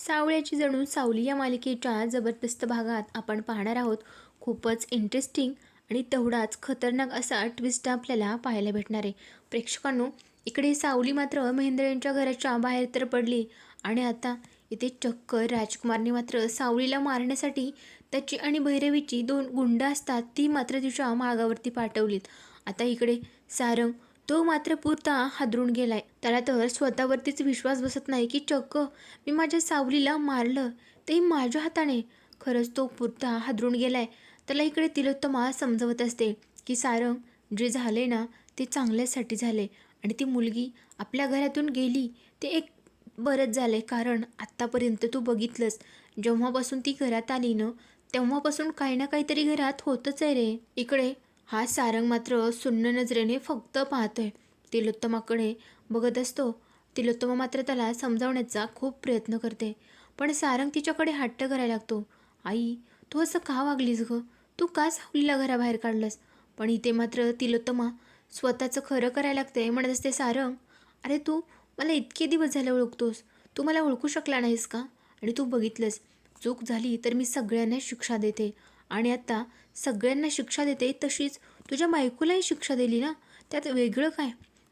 सावळ्याची जणू सावली या मालिकेच्या जबरदस्त भागात आपण पाहणार आहोत. खूपच इंटरेस्टिंग आणि तेवढाच खतरनाक असा ट्विस्ट आपल्याला पाहायला भेटणार आहे. प्रेक्षकांनो, इकडे सावली मात्र महेंद्र यांच्या घराच्या बाहेर तर पडली आणि आता इथे चक्क राजकुमारने मात्र सावलीला मारण्यासाठी त्याची आणि भैरवीची 2 गुंड असतात ती मात्र तिच्या मागावरती पाठवलीत. आता इकडे सारंग तो मात्र पुरता हादरून गेलाय. त्याला तर स्वतःवरतीच विश्वास बसत नाही की चक्क मी माझ्या सावलीला मारलं, तेही माझ्या हाताने. खरंच तो पुरता हादरून गेलाय. त्याला इकडे तिलोत्तमा समजवत असते की सारंग, जे झाले ना ते चांगल्यासाठी झाले आणि ती मुलगी आपल्या घरातून गेली ते एक बरंच झालंय. कारण आत्तापर्यंत तू बघितलंस, जेव्हापासून ती घरात आली ना तेव्हापासून काही ना काहीतरी घरात होतच आहे रे. इकडे हा सारंग मात्र सुन्न नजरेने फक्त पाहतोय. तिलोत्तमाकडे बघत असतो. तिलोत्तमा मात्र त्याला समजावण्याचा खूप प्रयत्न करते, पण सारंग तिच्याकडे हट्ट करायला लागतो. आई, तू असं का वागलीस ग? तू का सावलीला घराबाहेर काढलंस? पण इथे मात्र तिलोत्तमा स्वतःचं खरं करायला लागते. म्हणत असते, सारंग, अरे तू मला इतके दिवस झाले ओळखतोस, तू मला ओळखू शकला नाहीस का? आणि तू बघितलंस, चूक झाली तर मी सगळ्यांना शिक्षा देते आणि आता सगळ्यांना शिक्षा देते तशीच तुझ्या बायकोलाही शिक्षा दिली ना, त्यात वेगळं काय?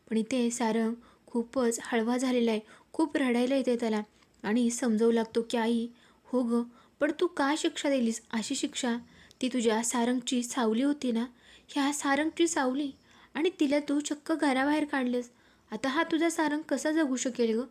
पण इथे सारंग खूपच हळवा झालेला आहे. खूप रडायला येते त्याला आणि समजावू लागतो की आई, हो ग, पण तू का शिक्षा दिलीस? अशी शिक्षा ती तुझ्या सारंगची सावली होती ना, ह्या सारंगची सावली, आणि तिला तू चक्क घराबाहेर काढलंस. आता हा तुझा सारंग कसा जगू शकेल ग?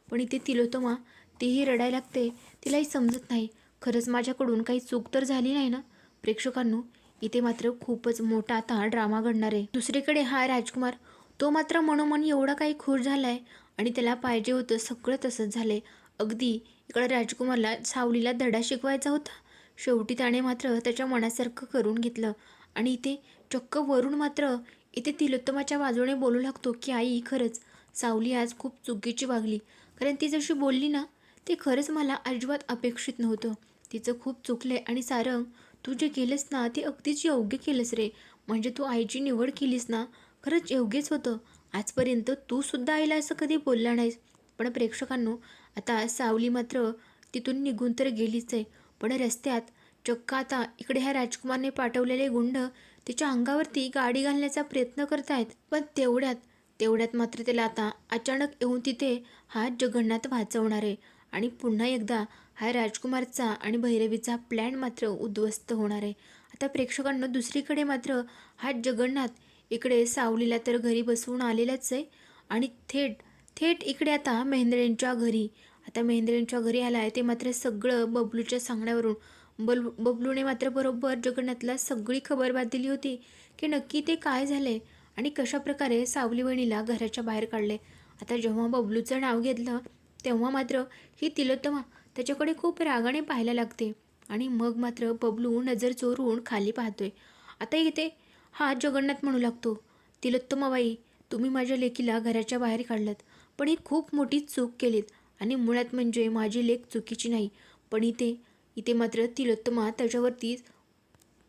पण इथे तिलोत्तमा तेही रडायला लागते. तिलाही समजत नाही, खरंच माझ्याकडून काही चूक तर झाली नाही ना. प्रेक्षकांनो, इथे मात्र खूपच मोठा आता ड्रामा घडणार आहे. दुसरीकडे हा राजकुमार तो मात्र मनोमन एवढा काही खुश झालाय आणि त्याला पाहिजे होतं सगळं तसंच झालंय. अगदी इकडे राजकुमारला सावलीला धडा शिकवायचा होता, शेवटी त्याने मात्र त्याच्या मनासारखं करून घेतलं. आणि इथे चक्क वरून मात्र इथे तिलोत्तमाच्या बाजूने बोलू लागतो की आई, खरंच सावली आज खूप चुकीची वागली. कारण ती जशी बोलली ना ते खरंच मला अजिबात अपेक्षित नव्हतं. तिचं खूप चुकले आणि सारंग, तू जे केलंस ना ते अगदीच योग्य केलंस रे. म्हणजे तू आईची निवड केलीस ना, खरंच योग्यच होतं. आजपर्यंत तू सुद्धा आईला असं कधी बोलला नाहीस. पण प्रेक्षकांनो, आता सावली मात्र तिथून निघून तर गेलीच आहे, पण रस्त्यात चक्क आता इकडे ह्या राजकुमारने पाठवलेले गुंड तिच्या अंगावरती गाडी घालण्याचा प्रयत्न करतायत. पण तेवढ्यात मात्र त्याला आता अचानक येऊन तिथे हा जगन्नाथ वाचवणार आहे आणि पुन्हा एकदा हा राजकुमारचा आणि भैरवीचा प्लॅन मात्र उद्ध्वस्त होणार आहे. आता प्रेक्षकांना दुसरीकडे मात्र हा जगन्नाथ इकडे सावलीला तर घरी बसवून आलेलाच आहे आणि थेट थेट इकडे आता महेंद्र यांच्या घरी. आता महेंद्र यांच्या घरी आला आहे ते मात्र सगळं बबलूच्या सांगण्यावरून. बबलूने मात्र बरोबर जगन्नाथला सगळी खबरबात दिली होती की नक्की ते काय झाले आणि कशाप्रकारे सावली वहिनीला घराच्या बाहेर काढले. आता जेव्हा बबलूचं नाव घेतलं तेव्हा मात्र ही तिलोत्तमा त्याच्याकडे खूप रागाने पाहायला लागते आणि मग मात्र बबलू नजर चोरून खाली पाहतोय. आता इथे हा जगन्नाथ म्हणू लागतो, तिलोत्तमाबाई, तुम्ही माझ्या लेकीला घराच्या बाहेर काढलात, पण ही खूप मोठी चूक केलीत आणि मुळात म्हणजे माझी लेक चुकीची नाही. पण इथे इथे मात्र तिलोत्तमा त्याच्यावरती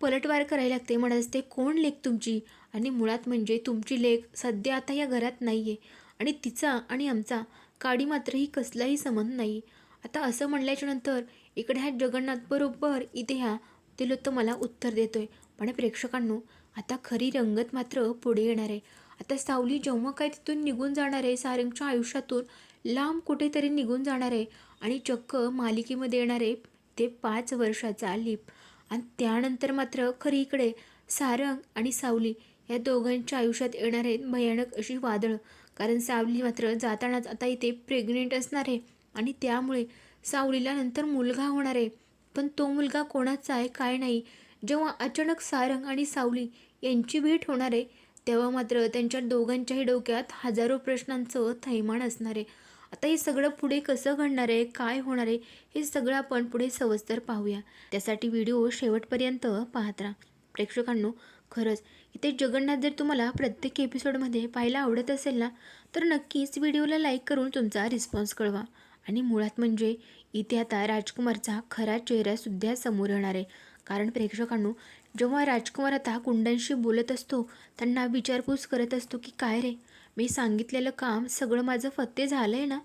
पलटवार करायला लागते. म्हणत असते, कोण लेक तुमची? आणि मुळात म्हणजे तुमची लेक सध्या आता या घरात नाही आहे आणि तिचा आणि आमचा काडी मात्र ही कसलाही संबंध नाही. आता असं म्हणल्याच्या नंतर इकडे हा जगन्नाथ बरोबर इथे ह्या तिलोत्तमाला उत्तर देतोय. पण प्रेक्षकांनो, आता खरी रंगत मात्र पुढे येणार आहे. आता सावली जेव्हा काय तिथून निघून जाणार आहे, सारंगच्या आयुष्यातून लांब कुठेतरी निघून जाणार आहे आणि चक्क मालिकेमध्ये येणार आहे ते 5 वर्षाचा लीप. आणि त्यानंतर मात्र खरी इकडे सारंग आणि सावली या दोघांच्या आयुष्यात येणार आहेत भयानक अशी वादळ. कारण सावली मात्र जातानाच आता इथे प्रेग्नेंट असणार आहे आणि त्यामुळे सावलीला नंतर मुलगा होणार आहे. पण तो मुलगा कोणाचा आहे काय नाही. जेव्हा अचानक सारंग आणि सावली यांची भेट होणार आहे तेव्हा मात्र त्यांच्या दोघांच्याही डोक्यात हजारो प्रश्नांचं थैमान असणार आहे. आता हे सगळं पुढे कसं घडणार आहे, काय होणार आहे, हे सगळं आपण पुढे सविस्तर पाहूया. त्यासाठी व्हिडिओ शेवटपर्यंत पाहत राहा. प्रेक्षकांनो, खरंच इथे जगन्नाथ जर तुम्हाला प्रत्येक एपिसोडमध्ये पाहायला आवडत असेल ना, तर नक्कीच व्हिडिओला लाईक करून तुमचा रिस्पॉन्स कळवा. आणि मुळात म्हणजे इथे आता राजकुमारचा खरा चेहरासुद्धा समोर येणार आहे. कारण प्रेक्षकांनो, जेव्हा राजकुमार आता गुंडांशी बोलत असतो, त्यांना विचारपूस करत असतो की काय रे, मी सांगितलेलं काम सगळं माझं फत्ते झालं आहे ना,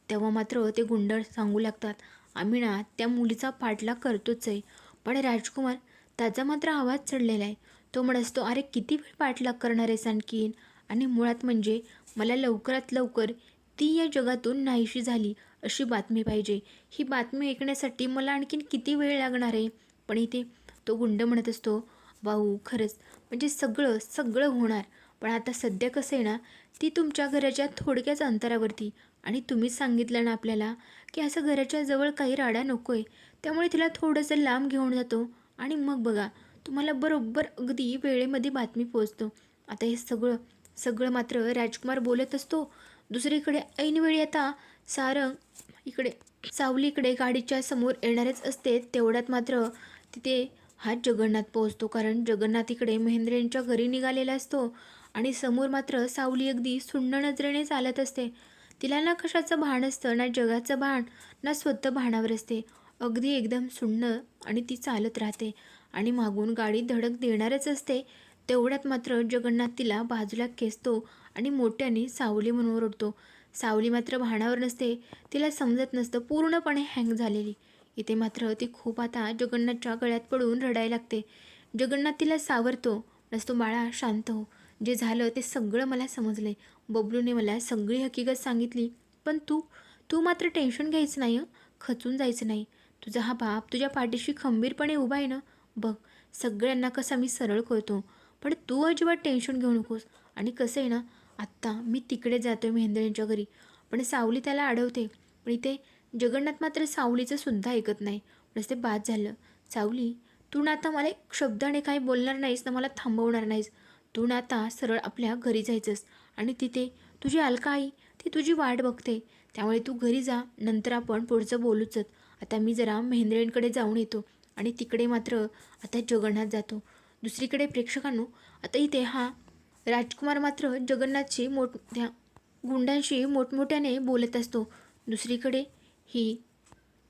तेव्हा मात्र ते गुंड सांगू लागतात, आम्ही ना त्या मुलीचा पाठलाग करतोच आहे. पण राजकुमार, त्याचा मात्र आवाज चढलेला आहे. तो म्हणत अरे किती वेळ पाठलाग करणार आहेस आणखीन? आणि मुळात म्हणजे मला लवकरात लवकर ती या जगातून नाहीशी झाली अशी बातमी पाहिजे. ही बातमी ऐकण्यासाठी मला आणखीन किती वेळ लागणार आहे? पण इथे तो गुंड म्हणत असतो, वाऊ खरंच म्हणजे सगळं सगळं होणार. पण आता सध्या कसं आहे ना, ती तुमच्या घराच्या थोडक्याच अंतरावरती, आणि तुम्हीच सांगितलं ना आपल्याला की असं घराच्या जवळ काही राडा नको आहे. त्यामुळे तिला थोडंसं लांब घेऊन जातो आणि मग बघा तुम्हाला बरोबर अगदी वेळेमध्ये बातमी पोहोचतो. आता हे सगळं सगळं मात्र राजकुमार बोलत असतो. दुसरीकडे ऐनवेळी आता सारंग इकडे सावलीकडे गाडीच्या समोर येणारच असते. तेवढ्यात मात्र तिथे हा जगन्नाथ पोहोचतो. कारण जगन्नाथ इकडे महेंद्रेंच्या घरी निघालेला असतो आणि समोर मात्र सावली अगदी सुन्न नजरेने चालत असते. तिला ना कशाचं भान असतं, ना जगाचं भान, ना स्वतः भानावर असते. अगदी एकदम सुन्न आणि ती चालत राहते आणि मागून गाडी धडक देणारच असते. तेवढ्यात मात्र जगन्नाथ तिला बाजूला खेचतो आणि मोठ्याने सावली म्हणून ओरडतो. सावली मात्र भानावर नसते. तिला समजत नसतं, पूर्णपणे हँग झालेली. इथे मात्र ती खूप आता जगन्नाथच्या गळ्यात पडून रडायला लागते. जगन्नाथ तिला सावरतो, नसतो बाळा शांत हो. जे झालं ते सगळं मला समजलंय. बबलूने मला सगळी हकीकत सांगितली. पण तू तू मात्र टेन्शन घ्यायचं नाही हं. खचून जायचं नाही. तुझा हा बाप तुझ्या पाठीशी खंबीरपणे उभा आहे ना. बघ सगळ्यांना कसा मी सरळ करतो. पण तू अजिबात टेन्शन घेऊ नकोस. आणि कसं आहे ना, आत्ता मी तिकडे जातोय महेंद्र घरी. पण सावली त्याला अडवते. पण इथे जगन्नाथ मात्र सावलीचं सुद्धा ऐकत नाही. पण ते बाद झालं. सावली, तू ना आता मला एक शब्दाने काही बोलणार नाहीस ना, मला थांबवणार नाहीस. तू ना आता सरळ आपल्या घरी जायचंस आणि तिथे तुझी अलका आई ती तुझी वाट बघते. त्यामुळे तू घरी जा, नंतर आपण पुढचं बोलूच. आता मी जरा महेंद्रेंकडे जाऊन येतो. आणि तिकडे मात्र आता जगन्नाथ जातो. दुसरीकडे प्रेक्षकांनो, आता इथे हा राजकुमार मात्र जगन्नाथशी मोठ्या गुंडांशी मोठमोठ्याने बोलत असतो. दुसरीकडे ही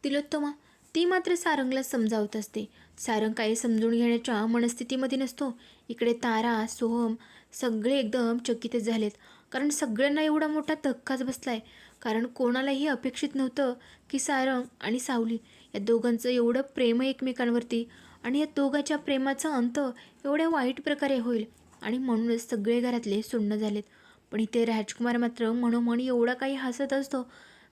तिलोत्तमा ती मात्र सारंगला समजावत असते. सारंग काही समजून घेण्याच्या मनस्थितीमध्ये नसतो. इकडे तारा, सोहम सगळे एकदम चकितच झालेत. कारण सगळ्यांना एवढा मोठा धक्काच बसलाय. कारण कोणालाही अपेक्षित नव्हतं की सारंग आणि सावली या दोघांचं एवढं प्रेम एकमेकांवरती आणि या दोघांच्या प्रेमाचा अंत एवढ्या वाईट प्रकारे होईल. आणि म्हणूनच सगळे घरातले सुन्न झालेत. पण इथे राजकुमार मात्र मनोमन एवढा काही हसत असतो.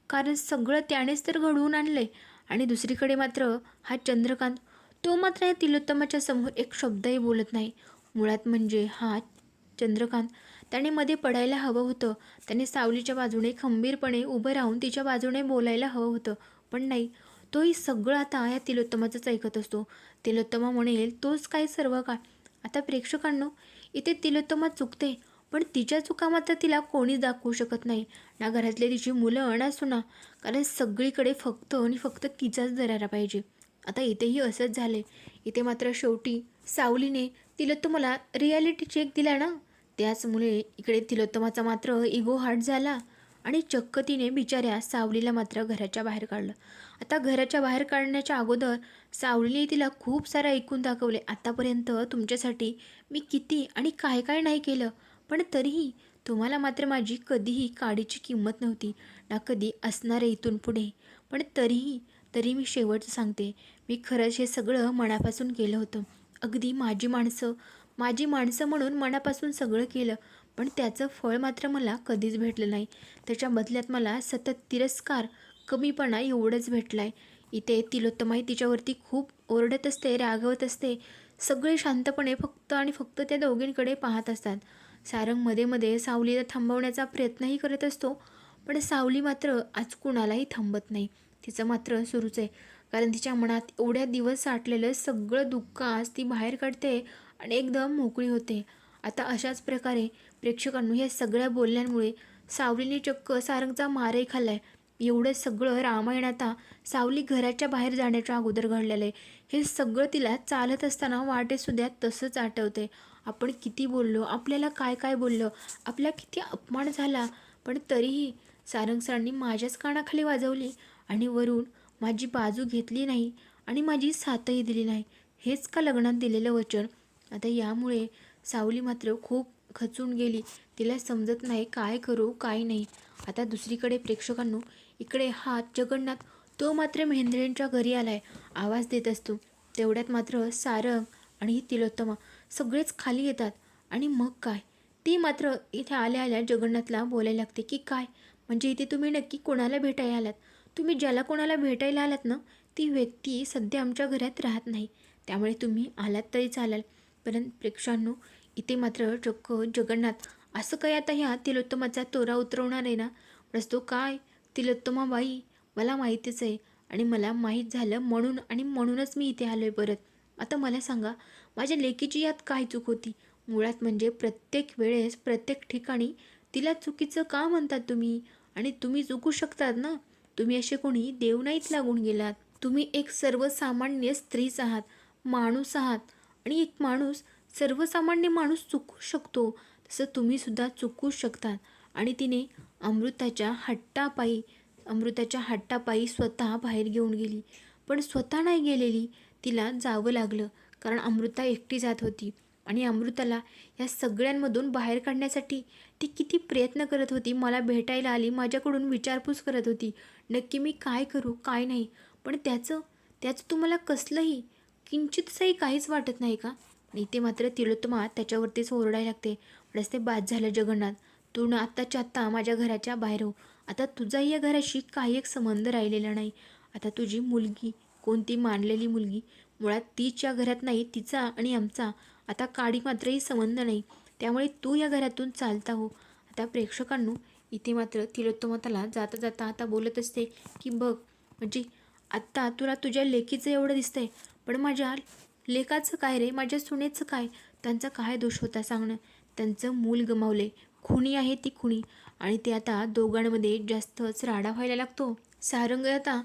कारण सगळं त्यानेच तर घडवून आणलंय. आणि दुसरीकडे मात्र हा चंद्रकांत, तो मात्र या तिलोत्तमाच्या समोर एक शब्दही बोलत नाही. मुळात म्हणजे हा चंद्रकांत त्याने मध्ये पडायला हवं होतं. त्याने सावलीच्या बाजूने खंबीरपणे उभं राहून तिच्या बाजूने बोलायला हवं होतं. पण नाही, तोही सगळं आता या तिलोत्तमाचंच ऐकत असतो. तिलोत्तमा म्हणेल तोच काय सर्व काय. आता प्रेक्षकांनो, इथे तिलोत्तमा चुकते. पण तिच्या चुका मात्र तिला कोणीच दाखवू शकत नाही. ना घरातले तिची मुलं ना सुना. कारण सगळीकडे फक्त आणि फक्त तिचाच दरारा पाहिजे. आता इथेही असंच झाले. इथे मात्र शेवटी सावलीने तिलोत्तमाला रियालिटी चेक दिला ना. त्याचमुळे इकडे तिलोत्तमाचा मात्र इगो हार्ट झाला आणि चक्क तिने बिचाऱ्या सावलीला मात्र घराच्या बाहेर काढलं. आता घराच्या बाहेर काढण्याच्या अगोदर सावलीने तिला खूप सारं ऐकून दाखवले. आतापर्यंत तुमच्यासाठी मी किती आणि काय काय नाही केलं. पण तरीही तुम्हाला मात्र माझी कधीही काडीची किंमत नव्हती, ना कधी असणार आहे इथून पुढे. पण तरी मी शेवटचं सांगते, मी खरंच हे सगळं मनापासून केलं होतं. अगदी माझी माणसं म्हणून मनापासून सगळं केलं. पण त्याचं फळ मात्र मला कधीच भेटलं नाही. त्याच्या बदल्यात मला सतत तिरस्कार, कमीपणा एवढंच भेटलं आहे. इथे तिलोत्तमाही तिच्यावरती खूप ओरडत असते, रागवत असते. सगळे शांतपणे फक्त आणि फक्त त्या दोघींकडे पाहत असतात. सारंग मध्ये मध्ये सावलीला थांबवण्याचा प्रयत्नही करत असतो. पण सावली मात्र आज कुणालाही थांबत नाही. तिचं मात्र सुरूच आहे. कारण तिच्या मनात एवढ्या दिवस साठलेलं सगळं दुःख आज ती बाहेर काढते आणि एकदम मोकळी होते. आता अशाच प्रकारे प्रेक्षकांनो, या सगळ्या बोलण्यामुळे सावलीने चक्क सारंगचा मारही खाल्लाय. एवढं सगळं रामायण आता सावली घराच्या बाहेर जाण्याच्या अगोदर घडलेलं आहे. हे सगळं तिला चालत असताना वाटेसुद्धा तसंच आठवते. आपण किती बोललो, आपल्याला काय काय बोललो, आपला किती अपमान झाला. पण तरीही सारंग सरांनी माझ्याच कानाखाली वाजवली आणि वरून माझी बाजू घेतली नाही आणि माझी साथही दिली नाही. हेच का लग्नात दिलेलं वचन. आता यामुळे सावली मात्र खूप खचून गेली. तिला समजत नाही काय करू काय नाही. आता दुसरीकडे प्रेक्षकांनो, इकडे हा जगन्नाथ तो मात्र मेहेंद्रेंच्या घरी आलाय, आवाज देत असतो. तेवढ्यात मात्र सारंग आणि तिलोत्तमा सगळेच खाली येतात. आणि मग काय, ती मात्र इथे आल्या आल्या जगन्नाथला बोलायला लागते की काय म्हणजे इथे तुम्ही नक्की कोणाला भेटायला आलात? तुम्ही ज्याला कोणाला भेटायला आलात ना, ती व्यक्ती सध्या आमच्या घरात राहत नाही, त्यामुळे तुम्ही आलात तरी चालाल. परंतु प्रेक्षकांनो, इथे मात्र चक्क जगन्नाथ असं काय आता ह्या तिलोत्तमाचा तोरा उतरवणार आहे ना. रस्तो काय, तिलोत्तमाबाई मला माहितीच आहे आणि मला माहीत झालं म्हणून आणि म्हणूनच मी इथे आलो आहे परत. आता मला सांगा, माझ्या लेकीची यात काय चूक होती? मुळात म्हणजे प्रत्येक वेळेस प्रत्येक ठिकाणी तिला चुकीचं का म्हणतात तुम्ही? आणि तुम्ही चुकू शकतात ना, तुम्ही असे कोणी देव नाहीत लागून गेलात. तुम्ही एक सर्वसामान्य स्त्रीच आहात, माणूस आहात. आणि एक माणूस, सर्वसामान्य माणूस चुकू शकतो, तसं तुम्ही सुद्धा चुकू शकतात. आणि तिने अमृताच्या हट्टापायी स्वतः बाहेर घेऊन गेली. पण स्वतः नाही गेलेली, तिला जावं लागलं, कारण अमृता एकटी जात होती. आणि अमृताला या सगळ्यांमधून बाहेर काढण्यासाठी ती किती प्रयत्न करत होती. मला भेटायला आली, माझ्याकडून विचारपूस करत होती, नक्की मी काय करू काय नाही. पण त्याचं तुम्हाला कसलंही किंचितसंही काहीच वाटत नाही का? इथे मात्र तिलोत्तमा त्याच्यावरतीच ओरडायला लागते. रस्ते बाद झालं जगन्नाथ, तू ना आत्ताच्या आत्ता माझ्या घराच्या बाहेर हो. आता तुझाही या घराशी काही एक संबंध राहिलेला नाही. आता तुझी मुलगी, कोणती मानलेली मुलगी, मुळात तीच्या घरात नाही, तिचा आणि आमचा आता काडी मात्रही संबंध नाही. त्यामुळे तू या घरातून चालता हो. आता प्रेक्षकांनो, इथे मात्र तिलोत्तमा त्याला जाता जाता आता बोलत असते की बघ, म्हणजे आत्ता तुला तुझ्या लेकीचं एवढं दिसतंय, पण माझ्या लेकाचं काय रे, माझ्या सुनेचं काय? त्यांचा काय दोष होता सांगणं? त्यांचं मूल गमावले, खुणी आहे ती खुणी. आणि ते आता दोघांमध्ये जास्तच राडा व्हायला लागतो. सारंग आता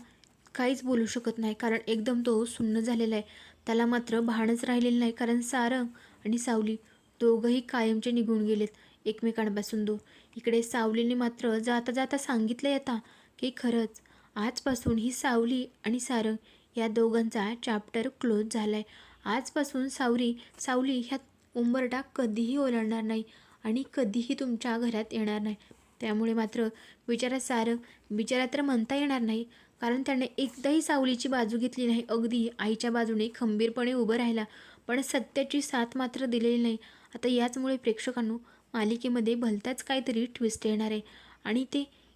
काहीच बोलू शकत नाही, कारण एकदम तो सुन्न झालेला आहे. त्याला मात्र भानच राहिलेलं नाही, कारण सारंग आणि सावली दोघंही कायमचे निघून गेलेत एकमेकांपासून दूर. इकडे सावलीने मात्र जाता जाता सांगितलं आता की खरंच आजपासून ही सावली आणि सारंग या दोघांचा चॅप्टर क्लोज झाला आहे. आजपासून सावली ह्या उंबरठा कधीही ओलांडणार नाही आणि कधीही तुमच्या घरात येणार नाही. त्यामुळे मात्र बिचारा तर म्हणता येणार नाही, कारण त्याने एकदाही सावलीची बाजू घेतली नाही. अगदी आईच्या बाजूने खंबीरपणे उभं राहिला, पण सत्याची साथ मात्र दिलेली नाही. आता याचमुळे प्रेक्षकांनो, मालिकेमध्ये भलताच काहीतरी ट्विस्ट येणार आहे. आणि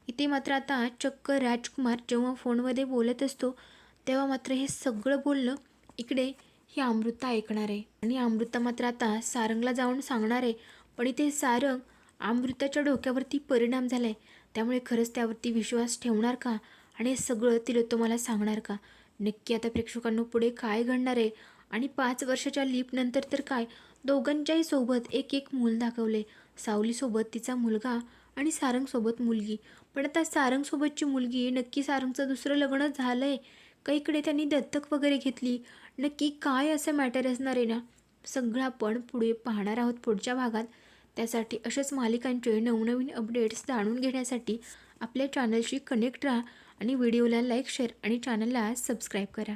इथे मात्र आता चक्क राजकुमार जेव्हा फोनमध्ये बोलत असतो, तेव्हा मात्र हे सगळं बोलणं इकडे ही अमृता ऐकणार आहे. आणि अमृता मात्र आता सारंगला जाऊन सांगणार आहे. पण इथे सारंग अमृताच्या डोक्यावरती परिणाम झाला आहे, त्यामुळे खरंच त्यावरती विश्वास ठेवणार का? आणि हे सगळं तिलोत्तमाला सांगणार का? नक्की आता प्रेक्षकांनो पुढे काय घडणार आहे? आणि 5 वर्षाच्या लीपनंतर तर काय, दोघांच्याही सोबत एक एक मूल दाखवले. सावलीसोबत तिचा मुलगा आणि सारंगसोबत मुलगी. पण आता सारंगसोबतची मुलगी, नक्की सारंगचं दुसरं लग्न झालं आहे का, इकडे त्यांनी दत्तक वगैरे घेतली, नक्की काय असं मॅटर असणार आहे ना? सगळं आपण पुढे पाहणार आहोत पुढच्या भागात. त्यासाठी अशाच मालिकांचे नवनवीन अपडेट्स जाणून घेण्यासाठी आपल्या चॅनलशी कनेक्ट राहा आणि व्हिडिओला लाईक, शेअर आणि चॅनलला सबस्क्राईब करा.